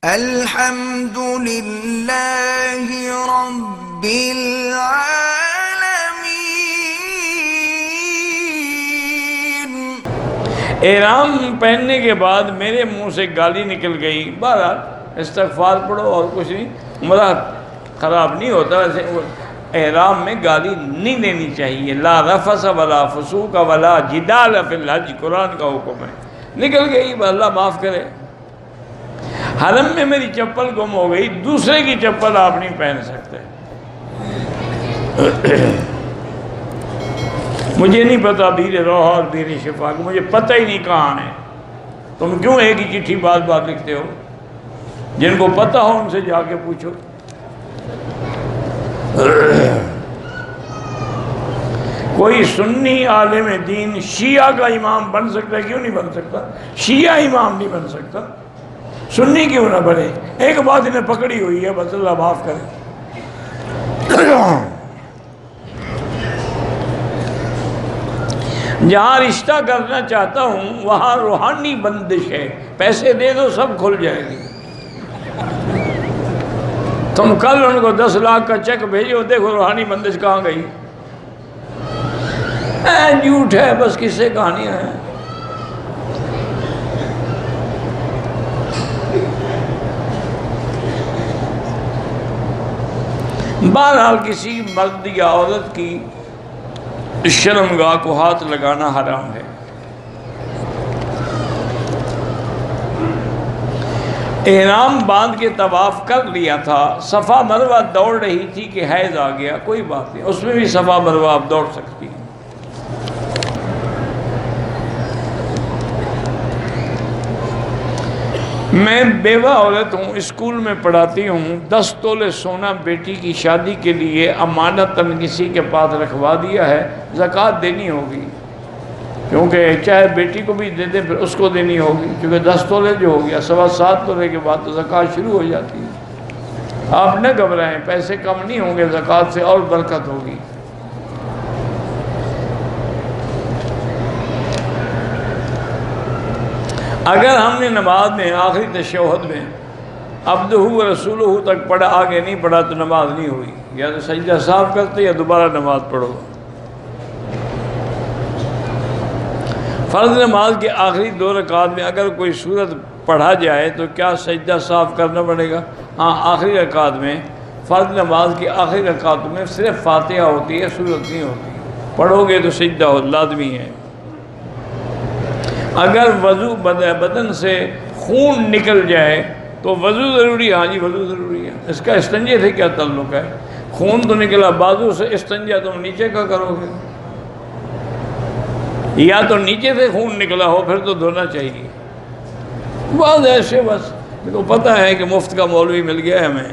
الحمد للہ رب العالمین۔ احرام پہننے کے بعد میرے منہ سے گالی نکل گئی، بہرحال استغفار پڑھو اور کچھ نہیں، عمرہ خراب نہیں ہوتا۔ ویسے احرام میں گالی نہیں دینی چاہیے۔ لا رفث ولا فسوق ولا جدال فی الحج، قرآن کا حکم ہے۔ نکل گئی، اللہ معاف کرے۔ حرم میں میری چپل گم ہو گئی، دوسرے کی چپل آپ نہیں پہن سکتے۔ مجھے نہیں پتا بیر روح اور بیر شفا، مجھے پتہ ہی نہیں کہاں ہے۔ تم کیوں ایک ہی چٹھی بار بار لکھتے ہو؟ جن کو پتہ ہو ان سے جا کے پوچھو۔ کوئی سنی عالم دین شیعہ کا امام بن سکتا ہے؟ کیوں نہیں بن سکتا؟ شیعہ امام نہیں بن سکتا، سنی کیوں نہ بنے؟ ایک بات انہیں پکڑی ہوئی ہے، بس اللہ معاف کرے۔ جہاں رشتہ کرنا چاہتا ہوں وہاں روحانی بندش ہے، پیسے دے دو سب کھل جائے گی۔ تم کل ان کو 10 لاکھ کا چیک بھیجو، دیکھو روحانی بندش کہاں گئی۔ جھوٹ ہے، بس قصے کہانیاں ہیں۔ بہرحال کسی مرد یا عورت کی شرمگاہ کو ہاتھ لگانا حرام ہے۔ احرام باندھ کے طواف کر لیا تھا، صفا مروہ دوڑ رہی تھی کہ حیض آ گیا، کوئی بات نہیں، اس میں بھی صفا مروہ آپ دوڑ سکتی ہیں۔ میں بیوہ عورت ہوں، اسکول میں پڑھاتی ہوں، 10 تولے سونا بیٹی کی شادی کے لیے امانتاً کسی کے پاس رکھوا دیا ہے، زکوٰۃ دینی ہوگی، کیونکہ چاہے بیٹی کو بھی دے دیں پھر اس کو دینی ہوگی، کیونکہ 10 تولے جو ہو گیا، 7.25 تولے کے بعد تو زکوٰۃ شروع ہو جاتی ہے۔ آپ نہ گھبرائیں، پیسے کم نہیں ہوں گے، زکوٰۃ سے اور برکت ہوگی۔ اگر ہم نے نماز میں آخری تشہد میں عبدہ و رسولہ تک پڑھا، آگے نہیں پڑھا تو نماز نہیں ہوئی، یا تو سجدہ صاف کرتے یا دوبارہ نماز پڑھو۔ فرض نماز کے آخری 2 رکعات میں اگر کوئی سورت پڑھا جائے تو کیا سجدہ صاف کرنا پڑے گا؟ ہاں، آخری رکعات میں، فرض نماز کی آخری رکعات میں صرف فاتحہ ہوتی ہے، سورت نہیں ہوتی، پڑھو گے تو سجدہ لازمی ہے۔ اگر وضو بدن سے خون نکل جائے تو وضو ضروری ہے؟ ہاں جی، وضو ضروری ہے۔ اس کا استنجے سے کیا تعلق ہے؟ خون تو نکلا بازو سے، استنجا تم نیچے کا کرو گے، یا تو نیچے سے خون نکلا ہو پھر تو دھونا چاہیے۔ بعض ایسے بس میرے کو پتہ ہے کہ مفت کا مولوی مل گیا ہے ہمیں،